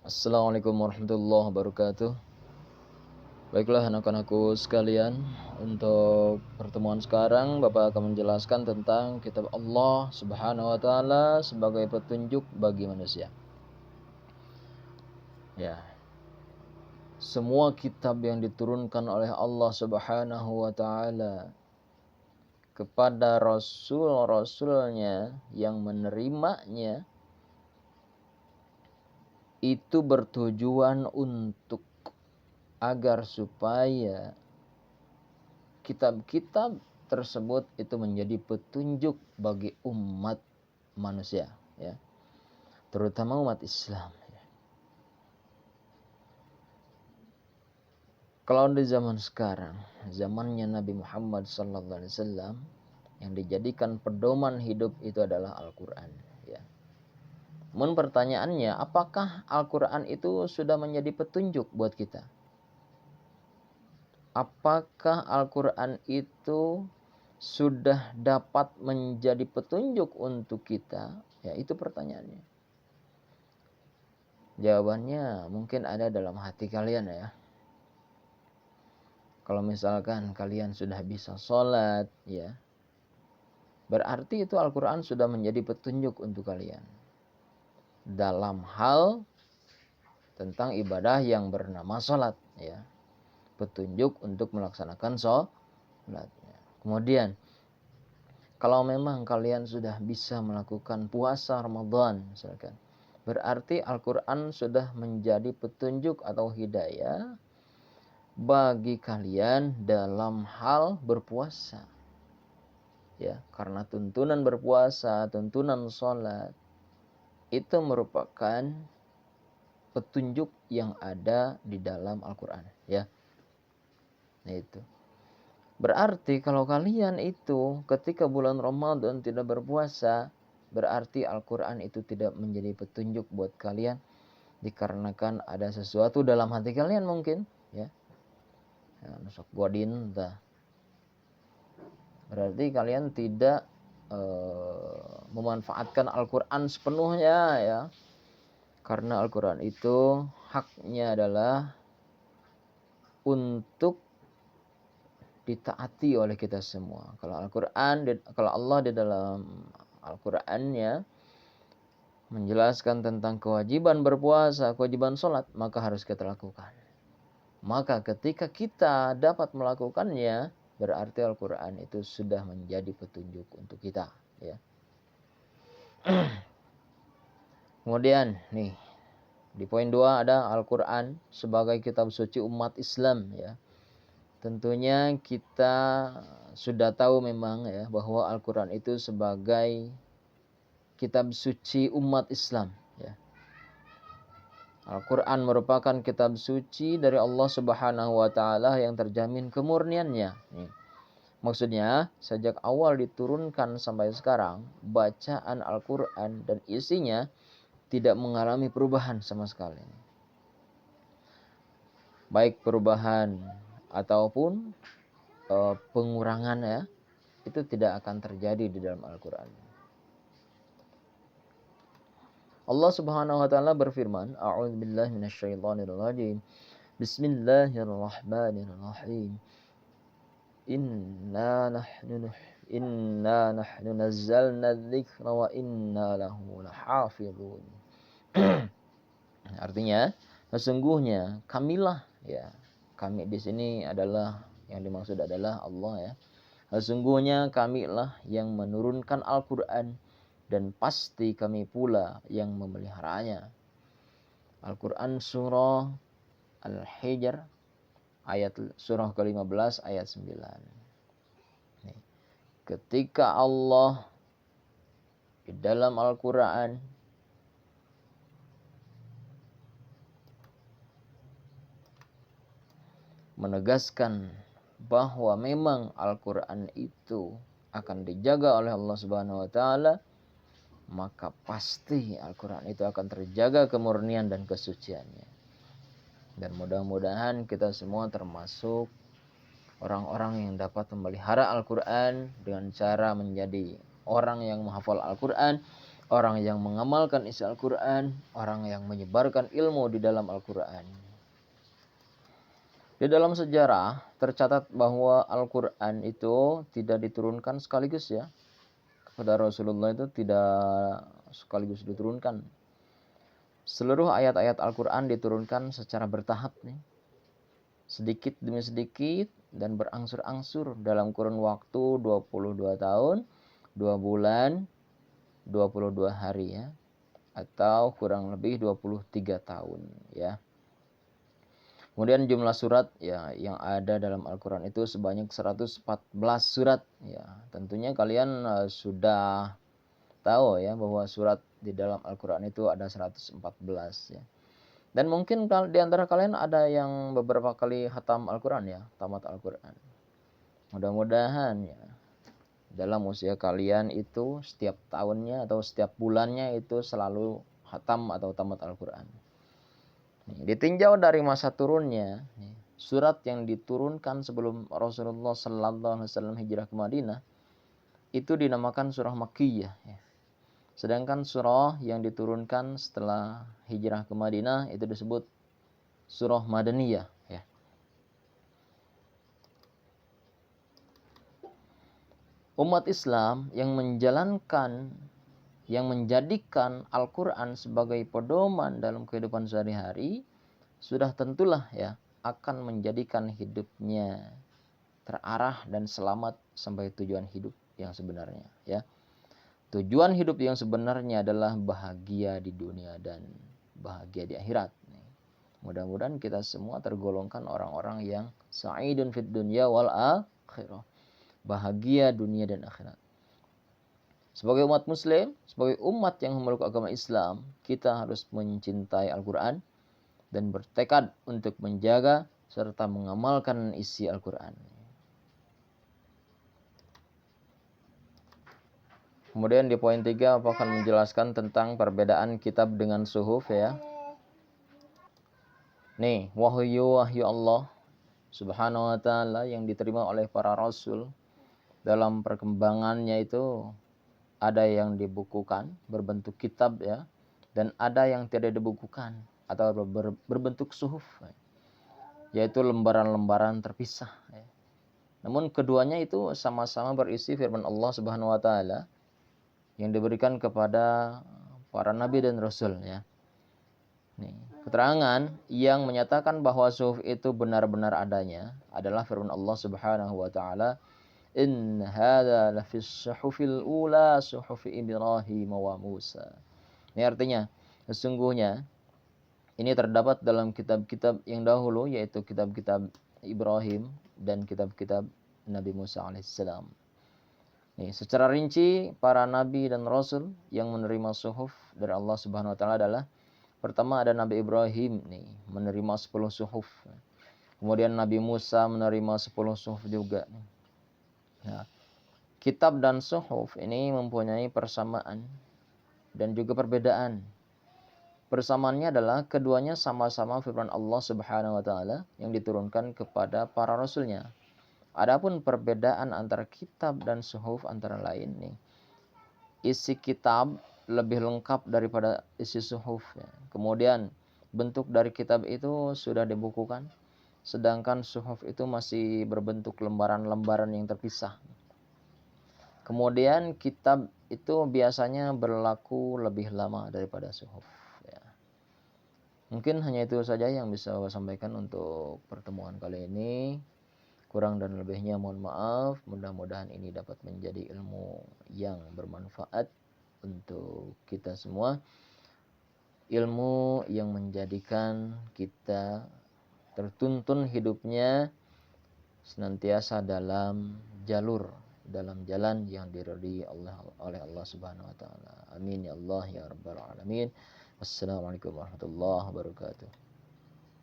Assalamualaikum warahmatullahi wabarakatuh. Baiklah anak-anakku sekalian, untuk pertemuan sekarang Bapak akan menjelaskan tentang kitab Allah Subhanahu wa taala sebagai petunjuk bagi manusia. Ya. Semua kitab yang diturunkan oleh Allah Subhanahu wa taala kepada rasul-rasulnya yang menerimanya itu bertujuan untuk agar supaya kitab-kitab tersebut itu menjadi petunjuk bagi umat manusia, ya, terutama umat Islam. Ya. Kalau di zaman sekarang, zamannya Nabi Muhammad SAW, yang dijadikan pedoman hidup itu adalah Al-Quran. Ya. Namun pertanyaannya, apakah Al-Quran itu sudah menjadi petunjuk buat kita? Apakah Al-Quran itu sudah dapat menjadi petunjuk untuk kita? Ya, itu pertanyaannya. Jawabannya mungkin ada dalam hati kalian, ya. Kalau misalkan kalian sudah bisa sholat, ya, berarti itu Al-Quran sudah menjadi petunjuk untuk kalian dalam hal tentang ibadah yang bernama sholat, ya. Petunjuk untuk melaksanakan sholat. Kemudian kalau memang kalian sudah bisa melakukan puasa Ramadan misalkan, berarti Al-Quran sudah menjadi petunjuk atau hidayah bagi kalian dalam hal berpuasa. Ya, karena tuntunan berpuasa, tuntunan sholat itu merupakan petunjuk yang ada di dalam Al-Quran, ya. Nah, itu. Berarti kalau kalian itu ketika bulan Ramadan tidak berpuasa, berarti Al-Quran itu tidak menjadi petunjuk buat kalian, dikarenakan ada sesuatu dalam hati kalian mungkin, ya. Nusuk godin, entah. Berarti kalian tidak memanfaatkan Al-Quran sepenuhnya, ya. Karena Al-Quran itu haknya adalah untuk ditaati oleh kita semua. Kalau Allah di dalam Al-Qur'annya menjelaskan tentang kewajiban berpuasa, kewajiban sholat, maka harus kita lakukan. Maka ketika kita dapat melakukannya, berarti Al-Qur'an itu sudah menjadi petunjuk untuk kita, ya. Kemudian nih, di poin 2 ada Al-Qur'an sebagai kitab suci umat Islam, ya. Tentunya kita sudah tahu memang, ya, bahwa Al-Quran itu sebagai kitab suci umat Islam, ya. Al-Quran merupakan kitab suci dari Allah Subhanahu wa taala yang terjamin kemurniannya. Nih. Maksudnya, sejak awal diturunkan sampai sekarang, bacaan Al-Quran dan isinya tidak mengalami perubahan sama sekali. Baik perubahan ataupun pengurangan, ya, itu tidak akan terjadi di dalam Al-Quran. Allah Subhanahu wa taala berfirman, A'udzubillahi minasyaitonirrajim. Bismillahirrahmanirrahim. Inna nahnu nazzalna dzikra wa inna lahu lahafizun. Artinya, sesungguhnya kamilah, ya. Kami di sini adalah, yang dimaksud adalah Allah, ya. Sesungguhnya kamilah yang menurunkan Al-Quran dan pasti kami pula yang memeliharanya. Al-Quran surah Al-Hijr surah ke-15 ayat 9. Nih. Ketika Allah di dalam Al-Quran menegaskan bahwa memang Al-Quran itu akan dijaga oleh Allah Subhanahu wa taala, maka pasti Al-Quran itu akan terjaga kemurnian dan kesuciannya. Dan mudah-mudahan kita semua termasuk orang-orang yang dapat memelihara Al-Quran dengan cara menjadi orang yang menghafal Al-Quran, orang yang mengamalkan isi Al-Quran, orang yang menyebarkan ilmu di dalam Al-Quran. Di dalam sejarah tercatat bahwa Al-Quran itu tidak diturunkan sekaligus ya. Kepada Rasulullah itu tidak sekaligus diturunkan. Seluruh ayat-ayat Al-Quran diturunkan secara bertahap nih. Sedikit demi sedikit dan berangsur-angsur dalam kurun waktu 22 tahun, 2 bulan, 22 hari ya. Atau kurang lebih 23 tahun ya. Kemudian jumlah surat ya yang ada dalam Al-Quran itu sebanyak 114 surat ya. Tentunya kalian sudah tahu ya bahwa surat di dalam Al-Quran itu ada 114 ya. Dan mungkin di antara kalian ada yang beberapa kali khatam Al-Quran ya, tamat Al-Quran. Mudah-mudahan ya dalam usia kalian itu setiap tahunnya atau setiap bulannya itu selalu khatam atau tamat Al-Quran. Ditinjau dari masa turunnya, surat yang diturunkan sebelum Rasulullah Sallallahu Alaihi Wasallam hijrah ke Madinah itu dinamakan surah Makkiyah. Sedangkan surah yang diturunkan setelah hijrah ke Madinah itu disebut surah Madaniyah. Umat Islam yang menjadikan Al-Quran sebagai pedoman dalam kehidupan sehari-hari, sudah tentulah ya akan menjadikan hidupnya terarah dan selamat sampai tujuan hidup yang sebenarnya ya. Tujuan hidup yang sebenarnya adalah bahagia di dunia dan bahagia di akhirat. Mudah-mudahan kita semua tergolongkan orang-orang yang sa'idun fid dunya wal akhirah. Bahagia dunia dan akhirat. Sebagai umat muslim, sebagai umat yang memeluk agama Islam, kita harus mencintai Al-Quran dan bertekad untuk menjaga serta mengamalkan isi Al-Quran. Kemudian di poin 3 aku akan menjelaskan tentang perbedaan kitab dengan suhuf ya. Nih, wahyu Allah Subhanahu wa ta'ala yang diterima oleh para rasul dalam perkembangannya itu ada yang dibukukan berbentuk kitab ya, dan ada yang tidak dibukukan atau berbentuk suhuf, yaitu lembaran-lembaran terpisah. Namun keduanya itu sama-sama berisi firman Allah Subhanahu wa taala yang diberikan kepada para nabi dan rasul ya. Nih, keterangan yang menyatakan bahwa suhuf itu benar-benar adanya adalah firman Allah Subhanahu wa taala, in hadza lafis suhufil ula suhufi Ibrahim wa Musa. Ini artinya sesungguhnya ini terdapat dalam kitab-kitab yang dahulu, yaitu kitab-kitab Ibrahim dan kitab-kitab Nabi Musa alaihissalam. Nih, secara rinci para nabi dan rasul yang menerima suhuf dari Allah Subhanahu wa taala adalah pertama ada Nabi Ibrahim nih menerima 10 suhuf. Kemudian Nabi Musa menerima 10 suhuf juga. Nah, kitab dan suhuf ini mempunyai persamaan dan juga perbedaan. Persamaannya adalah keduanya sama-sama firman Allah Subhanahu wa taala yang diturunkan kepada para rasulnya. Adapun perbedaan antara kitab dan suhuf antara lain nih. Isi kitab lebih lengkap daripada isi suhuf ya. Kemudian bentuk dari kitab itu sudah dibukukan, sedangkan suhuf itu masih berbentuk lembaran-lembaran yang terpisah. Kemudian kitab itu biasanya berlaku lebih lama daripada suhuf ya. Mungkin hanya itu saja yang bisa saya sampaikan untuk pertemuan kali ini. Kurang dan lebihnya mohon maaf. Mudah-mudahan ini dapat menjadi ilmu yang bermanfaat untuk kita semua. Ilmu yang menjadikan kita tertuntun hidupnya senantiasa dalam jalan yang diridhai oleh Allah Subhanahu wa taala. Amin ya Allah ya rabbal alamin. Wassalamualaikum warahmatullahi wabarakatuh.